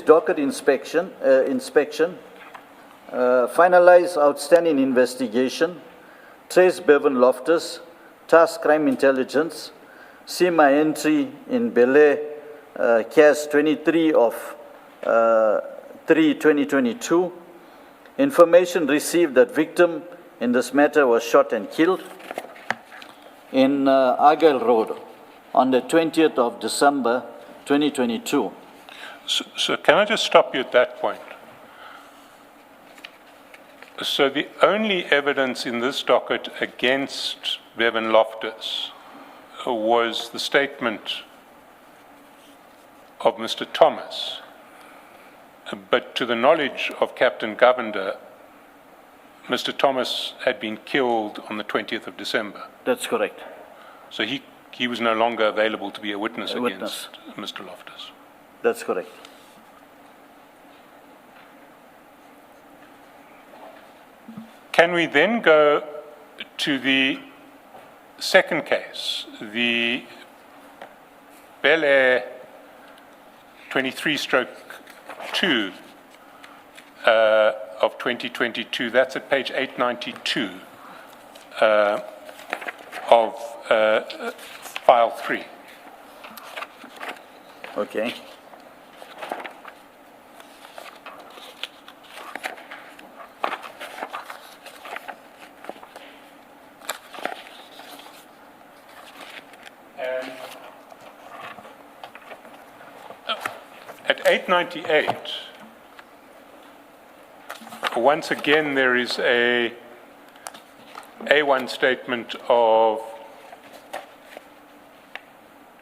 docket inspection, finalize outstanding investigation, trace Bevan Loftus, task crime intelligence, see my entry in Belay, CAS 23 of 3/2022. Information received that victim in this matter was shot and killed in Argyle Road on the 20th of December 2022. So can I just stop you at that point? So the only evidence in this docket against Bevan Loftus was the statement of Mr. Thomas, but to the knowledge of Captain Govender, Mr. Thomas had been killed on the 20th of December. That's correct. So he was no longer available to be a witness against Mr. Loftus. That's correct. Can we then go to the second case, the Bel Air 23/2 of 2022? That's at page 892 of file 3. Okay. At 898, once again there is a A1 statement of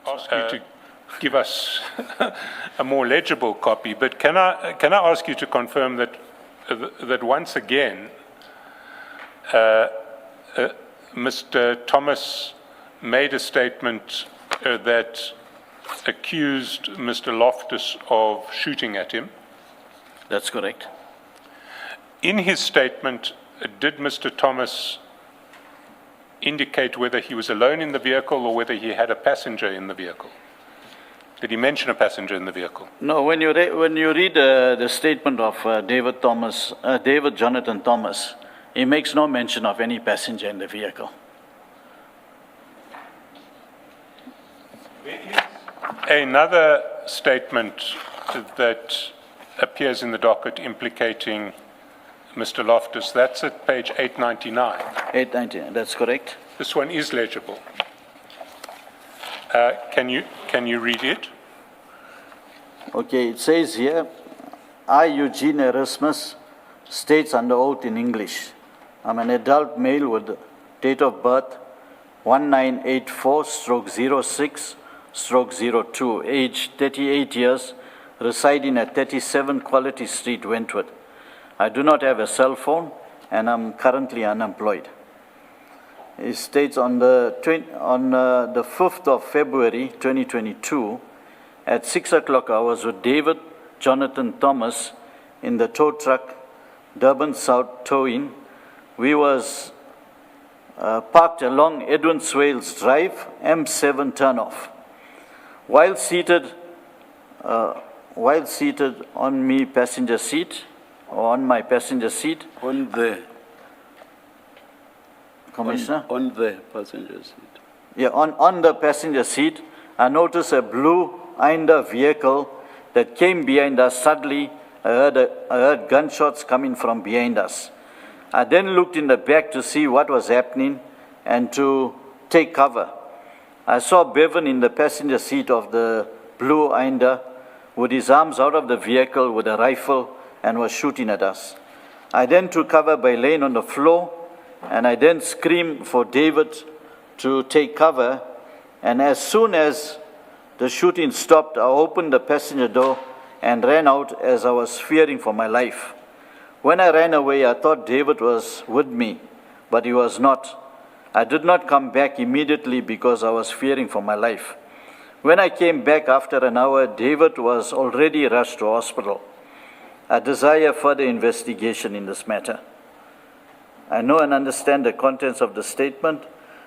ask you to give us a more legible copy, but can I ask you to confirm that once again Mr. Thomas made a statement that accused Mr. Loftus of shooting at him? That's correct. In his statement, did Mr. Thomas indicate whether he was alone in the vehicle or whether he had a passenger in the vehicle? Did he mention a passenger in the vehicle? No, when you read the statement of David Jonathan Thomas, he makes no mention of any passenger in the vehicle. There is another statement that appears in the docket implicating Mr. Loftus. That's at page 899. 899, that's correct. This one is legible. Can you read it? Okay, it says here, I, Eugene Erasmus, states under oath in English, I'm an adult male with date of birth 1984/06/02, age 38 years, residing at 37 Quality Street, Wentworth. I do not have a cell phone and I'm currently unemployed. It states on the 5th of February 2022 at 6 o'clock I was with David Jonathan Thomas in the tow truck Durban South Towing. We was parked along Edwin Swales Drive, M7 turnoff. While seated on my passenger seat, on the Commissioner? On the passenger seat. Yeah, on the passenger seat, I noticed a blue Inder vehicle that came behind us. Suddenly, I heard gunshots coming from behind us. I then looked in the back to see what was happening and to take cover. I saw Bevan in the passenger seat of the blue Inder with his arms out of the vehicle with a rifle and was shooting at us. I then took cover by laying on the floor, and I then screamed for David to take cover, and as soon as the shooting stopped, I opened the passenger door and ran out as I was fearing for my life. When I ran away, I thought David was with me, but he was not. I did not come back immediately because I was fearing for my life. When I came back after an hour, David was already rushed to hospital. I desire further investigation in this matter. I know and understand the contents of the statement.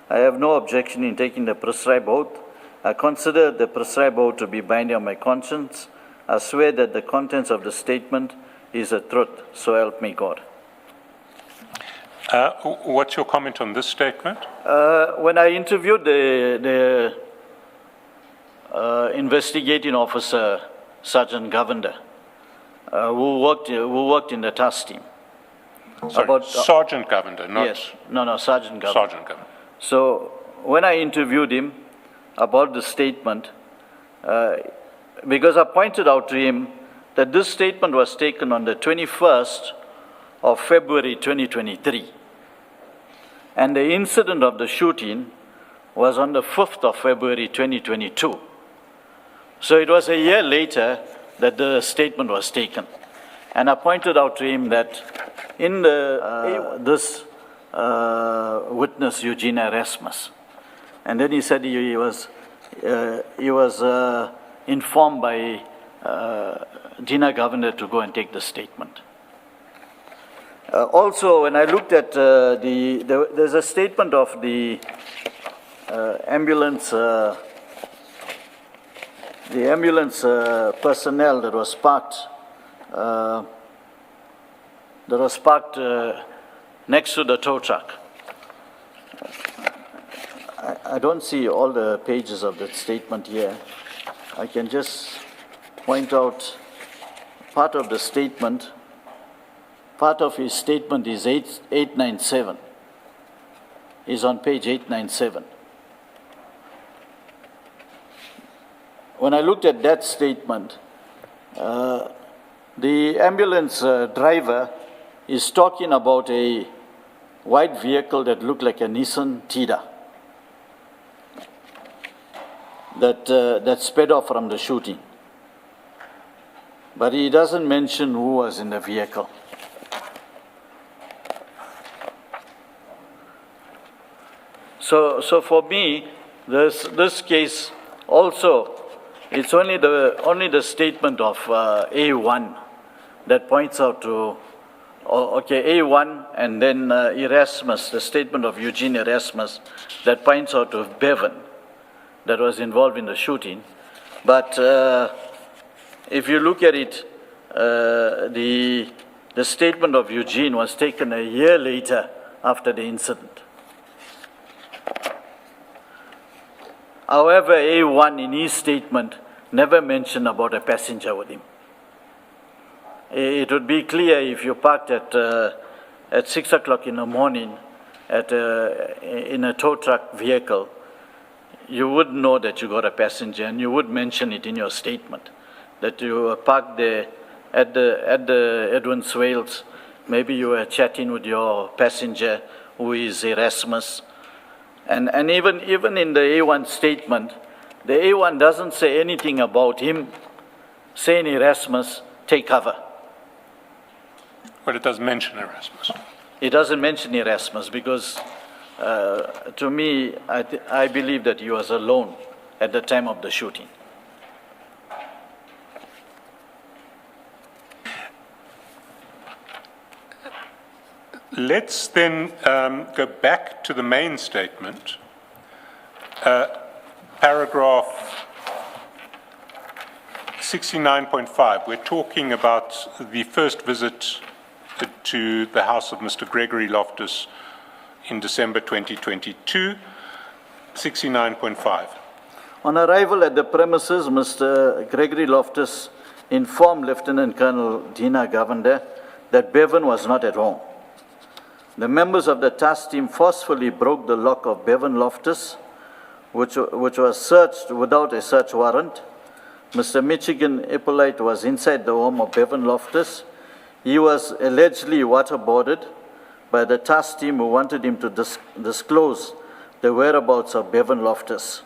I have no objection in taking the prescribed oath. I consider the prescribed oath to be binding on my conscience. I swear that the contents of the statement is the truth, so help me God. What's your comment on this statement? When I interviewed the investigating officer, Sergeant Govender, who worked in the task team. Sorry, Sergeant Govender, not... Yes, no, Sergeant Govender. Sergeant Govender. So when I interviewed him about the statement, because I pointed out to him that this statement was taken on the 21st of February 2023. And the incident of the shooting was on the 5th of February 2022. So it was a year later that the statement was taken. And I pointed out to him that in this witness, Eugene Erasmus, and then he said he was informed by Dina Governor to go and take the statement. Also, when I looked at there's a statement of the ambulance personnel that was parked next to the tow truck. I don't see all the pages of that statement here. I can just point out part of the statement. Part of his statement is 897. Is on page 897. When I looked at that statement, the ambulance driver is talking about a white vehicle that looked like a Nissan Tida that sped off from the shooting. But he doesn't mention who was in the vehicle. So for me, this case also, it's only the statement of A1 that points out to, okay, A1 and then Erasmus, the statement of Eugene Erasmus that points out to Bevan that was involved in the shooting. But if you look at it, the statement of Eugene was taken a year later after the incident. However, A1 in his statement never mentioned about a passenger with him. It would be clear if you parked at 6 o'clock in the morning in a tow truck vehicle, you would know that you got a passenger, and you would mention it in your statement that you were parked there at the Edwin Swales. Maybe you were chatting with your passenger, who is Erasmus. And even in the A1 statement, the A1 doesn't say anything about him saying Erasmus, take cover. But it does mention Erasmus. It doesn't mention Erasmus because, to me, I believe that he was alone at the time of the shooting. Let's then go back to the main statement, paragraph 69.5. We're talking about the first visit to the house of Mr. Gregory Loftus in December 2022, 69.5. On arrival at the premises, Mr. Gregory Loftus informed Lieutenant Colonel Dina Govender that Bevan was not at home. The members of the task team forcefully broke the lock of Bevan Loftus, which was searched without a search warrant. Mr. Michigan Ippolite was inside the home of Bevan Loftus. He was allegedly waterboarded by the task team who wanted him to disclose the whereabouts of Bevan Loftus.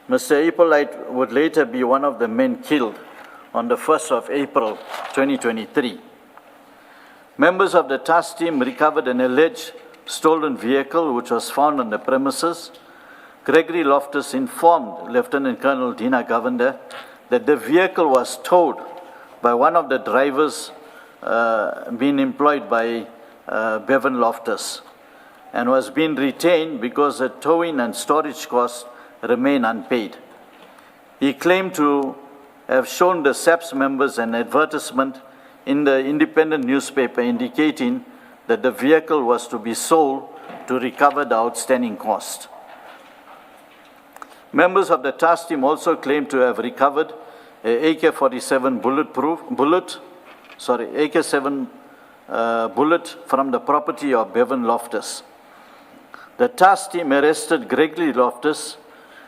Mr. Ippolite would later be one of the men killed on the 1st of April 2023. Members of the task team recovered an alleged stolen vehicle which was found on the premises. Gregory Loftus informed Lieutenant Colonel Dina Govender that the vehicle was towed by one of the drivers being employed by Bevan Loftus and was being retained because the towing and storage costs remain unpaid. He claimed to have shown the SAPS members an advertisement in the independent newspaper indicating that the vehicle was to be sold to recover the outstanding cost. Members of the task team also claimed to have recovered a AK-47 AK-7 bullet from the property of Bevan Loftus. The task team arrested Gregory Loftus.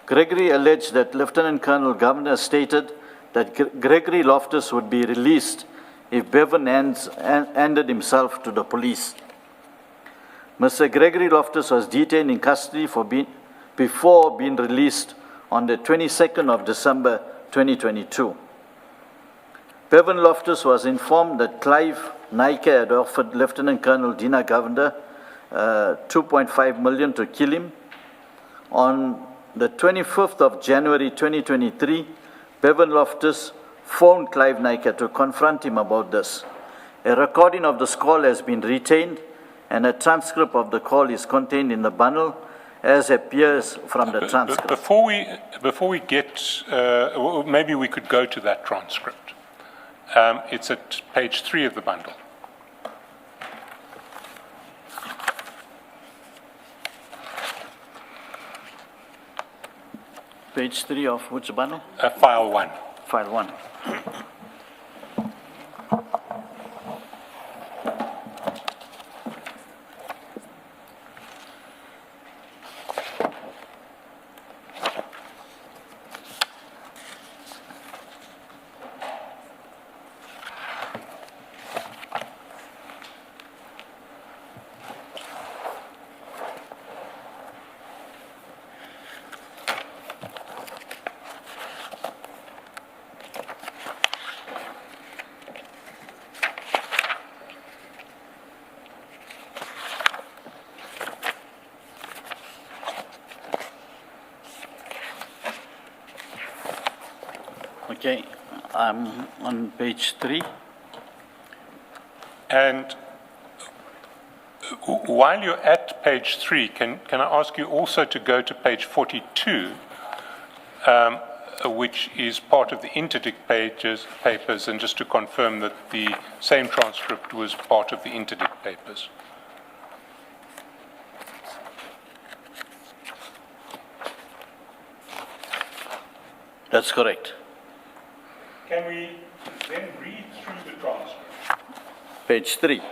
Gregory alleged that Lieutenant Colonel Governor stated that Gregory Loftus would be released if Bevan handed himself to the police. Mr. Gregory Loftus was detained in custody before being released on the 22nd of December 2022. Bevan Loftus was informed that Clive Nike had offered Lieutenant Colonel Dina Govender $2.5 million to kill him. On the 25th of January 2023, Bevan Loftus phoned Clive Nike to confront him about this. A recording of this call has been retained, and a transcript of the call is contained in the bundle, as appears from the transcript. Before we get, maybe we could go to that transcript. It's at page 3 of the bundle. Page 3 of which bundle? File 1. File 1. Okay, I'm on page 3. And while you're at page 3, can I ask you also to go to page 42, which is part of the interdict papers, and just to confirm that the same transcript was part of the interdict papers. That's correct. Can we then read through the transcript? Page 3.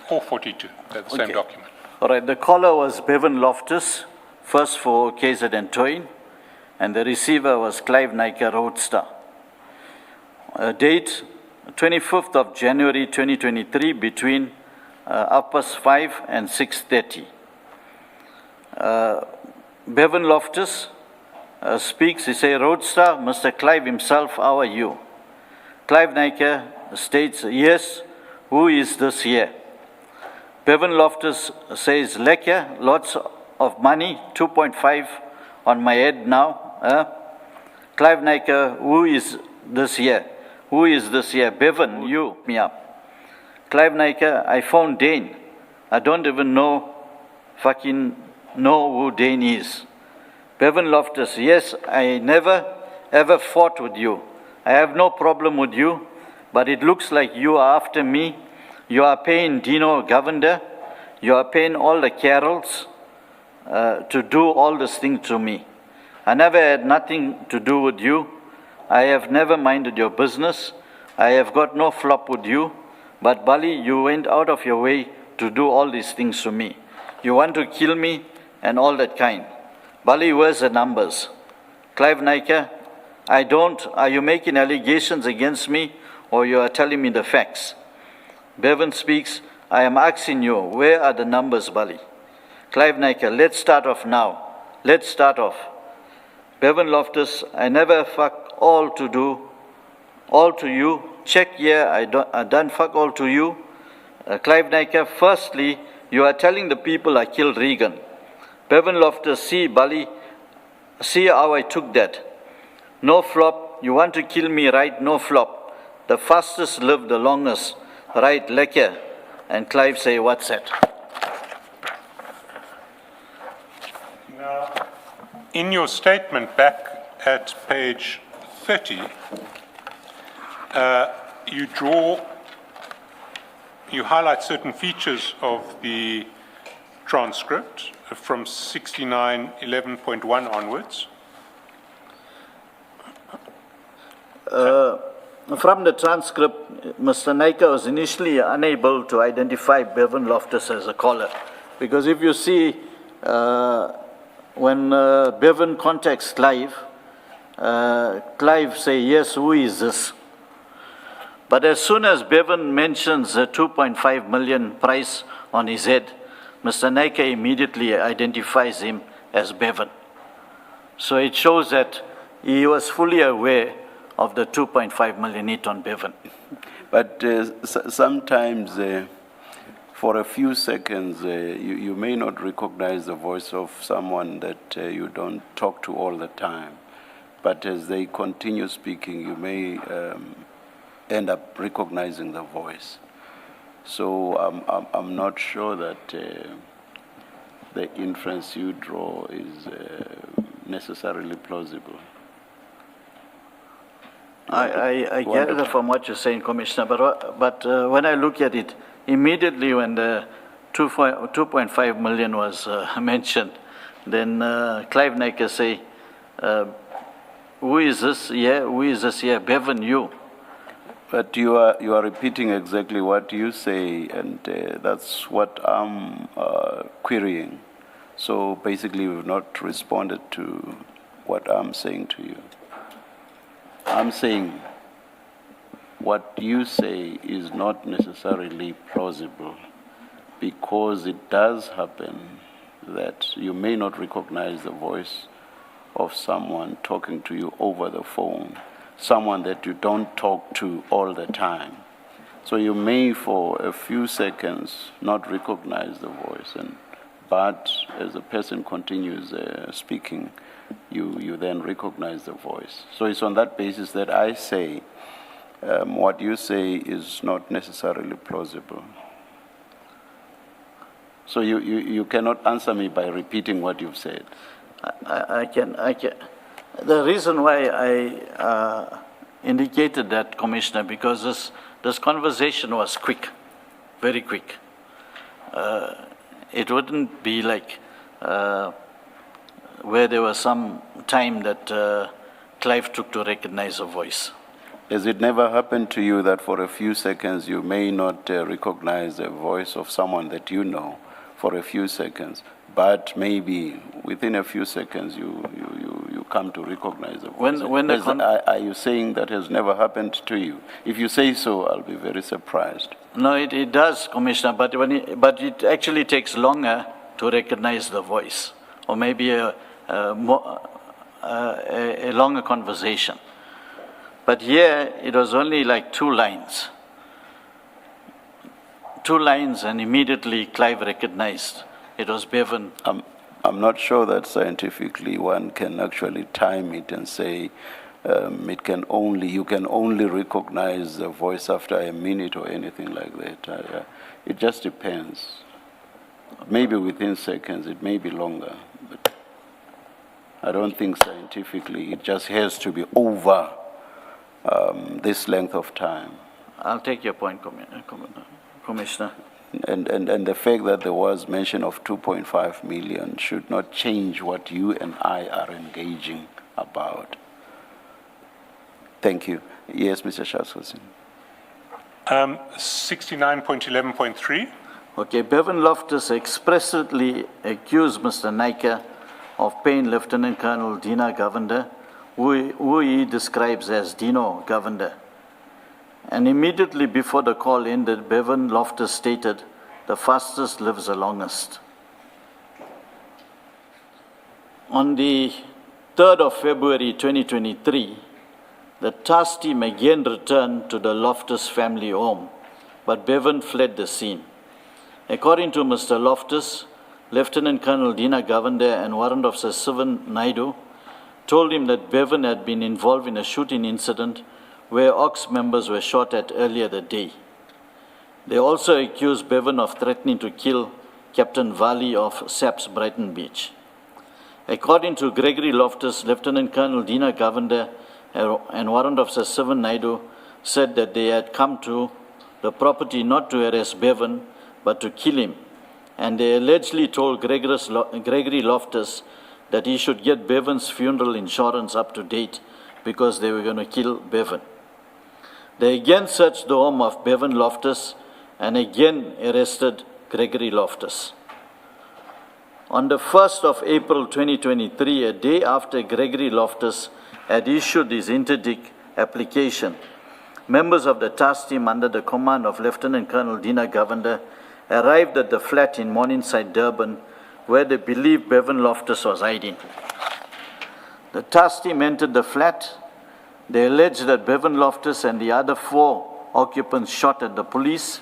Or 42, they're the same document. All right, the caller was Bevan Loftus, first for KZ and Towing, and the receiver was Clive Nike Roadster. Date 25th of January 2023 between 5:30 and 6:30. Bevan Loftus speaks, he says, Roadster, Mr. Clive himself, how are you? Clive Nike states, yes, who is this here? Bevan Loftus says, lekker, lots of money, 2.5 on my head now. Clive Nike, who is this here? Who is this here? Bevan, you, me up. Clive Nike, I found Dane. I don't even fucking know who Dane is. Bevan Loftus, yes, I never ever fought with you. I have no problem with you, but it looks like you are after me. You are paying Dino Govender. You are paying all the Carols to do all this thing to me. I never had nothing to do with you. I have never minded your business. I have got no flop with you. But Bali, you went out of your way to do all these things to me. You want to kill me and all that kind. Bali, where's the numbers? Clive Nike, I don't. Are you making allegations against me, or you are telling me the facts? Bevan speaks, I am asking you, where are the numbers, Bali? Clive Nike, let's start off now. Let's start off. Bevan Loftus, I never fuck all to you. Check here, I done fuck all to you. Clive Nike, firstly, you are telling the people I killed Regan. Bevan Loftus, see, Bali, see how I took that. No flop, you want to kill me, right? No flop. The fastest live the longest, right? Lekker. And Clive say, what's that? Now, in your statement back at page 30, you highlight certain features of the transcript from 6911.1 onwards. From the transcript, Mr. Naika was initially unable to identify Bevan Loftus as a caller. Because if you see, when Bevan contacts Clive, Clive say, yes, who is this? But as soon as Bevan mentions the 2.5 million price on his head, Mr. Naika immediately identifies him as Bevan. So it shows that he was fully aware of the 2.5 million hit on Bevan. But sometimes, for a few seconds, you may not recognize the voice of someone that you don't talk to all the time. But as they continue speaking, you may end up recognizing the voice. So I'm not sure that the inference you draw is necessarily plausible. I gather from what you're saying, Commissioner, but when I look at it, immediately when the 2.5 million was mentioned, then Clive Naika say, who is this here? Who is this here? Bevan, you. But you are repeating exactly what you say, and that's what I'm querying. So basically, you've not responded to what I'm saying to you. I'm saying what you say is not necessarily plausible, because it does happen that you may not recognize the voice of someone talking to you over the phone, someone that you don't talk to all the time. So you may, for a few seconds, not recognize the voice, but as the person continues speaking, you then recognize the voice. So it's on that basis that I say what you say is not necessarily plausible. So you cannot answer me by repeating what you've said. I can. The reason why I indicated that, Commissioner, because this conversation was quick, very quick. It wouldn't be like where there was some time that Clive took to recognize a voice. Has it never happened to you that for a few seconds you may not recognize the voice of someone that you know for a few seconds, but maybe within a few seconds you come to recognize the voice? Are you saying that has never happened to you? If you say so, I'll be very surprised. No, it does, Commissioner, but it actually takes longer to recognize the voice, or maybe a longer conversation. But here, it was only like 2 lines. 2 lines, and immediately Clive recognized it was Bevan. I'm not sure that scientifically one can actually time it and say you can only recognize the voice after a minute or anything like that. It just depends. Maybe within seconds, it may be longer, but I don't think scientifically it just has to be over this length of time. I'll take your point, Commissioner. And the fact that there was mention of 2.5 million should not change what you and I are engaging about. Thank you. Yes, Mr. Shaswasin. 69.11.3. Okay, Bevan Loftus expressly accused Mr. Naika of paying Lieutenant Colonel Dina Govender, who he describes as Dino Govender. And immediately before the call ended, Bevan Loftus stated, "The fastest lives the longest." On the 3rd of February 2023, the task team again returned to the Loftus family home, but Bevan fled the scene. According to Mr. Loftus, Lieutenant Colonel Dina Govender and Warrant Officer Sivan Naidu told him that Bevan had been involved in a shooting incident where Ox members were shot at earlier that day. They also accused Bevan of threatening to kill Captain Vali of SAP's Brighton Beach. According to Gregory Loftus, Lieutenant Colonel Dina Govender and Warrant Officer Sivan Naidu said that they had come to the property not to arrest Bevan, but to kill him. And they allegedly told Gregory Loftus that he should get Bevan's funeral insurance up to date because they were going to kill Bevan. They again searched the home of Bevan Loftus and again arrested Gregory Loftus. On the 1st of April 2023, a day after Gregory Loftus had issued his interdict application, members of the task team under the command of Lieutenant Colonel Dina Govender arrived at the flat in Morningside, Durban, where they believed Bevan Loftus was hiding. The task team entered the flat. They alleged that Bevan Loftus and the other 4 occupants shot at the police,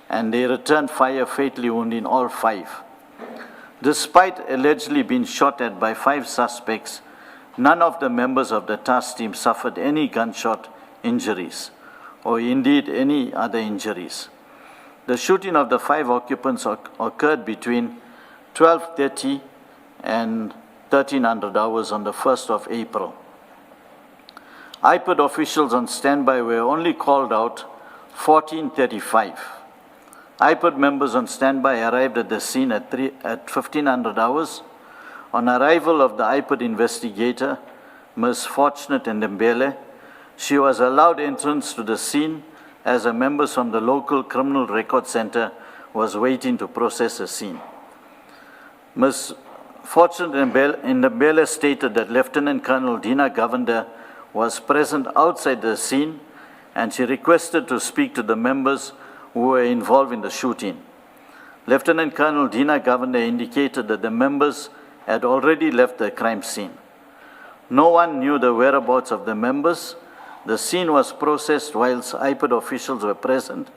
and they returned fire, fatally wounding all 5. Despite allegedly being shot at by 5 suspects, none of the members of the task team suffered any gunshot injuries, or indeed any other injuries. The shooting of the 5 occupants occurred between 12:30 and 1300 hours on the 1st of April. IPOD officials on standby were only called out 14:35. IPOD members on standby arrived at the scene at 1500 hours. On arrival of the IPOD investigator, Ms. Fortunate Ndembele, she was allowed entrance to the scene as the members from the local criminal record center was waiting to process the scene. Ms. Fortunate Ndembele stated that Lieutenant Colonel Dina Govender was present outside the scene, and she requested to speak to the members who were involved in the shooting. Lieutenant Colonel Dina Govender indicated that the members had already left the crime scene. No one knew the whereabouts of the members. The scene was processed whilst IPOD officials were present.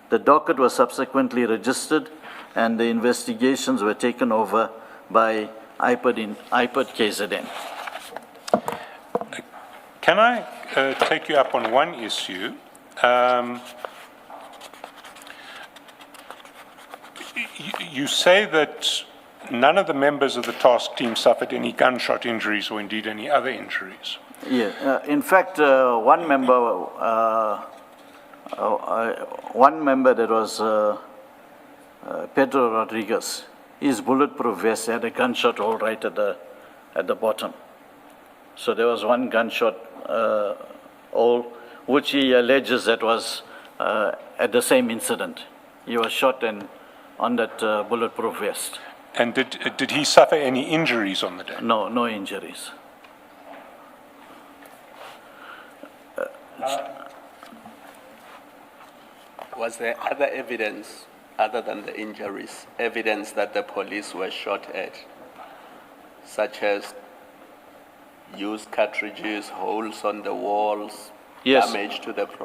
The docket was subsequently registered, and the investigations were taken over by IPOD KZN. Can I take you up on one issue? You say that none of the members of the task team suffered any gunshot injuries or indeed any other injuries. Yeah, in fact, one member that was Pedro Rodriguez, his bulletproof vest had a gunshot hole right at the bottom. So there was one gunshot hole, which he alleges that was at the same incident. He was shot on that bulletproof vest. And did he suffer any injuries on the day? No, no injuries. Was there other evidence, other than the injuries, evidence that the police were shot at, such as used cartridges, holes on the walls, Yes. damage to the property?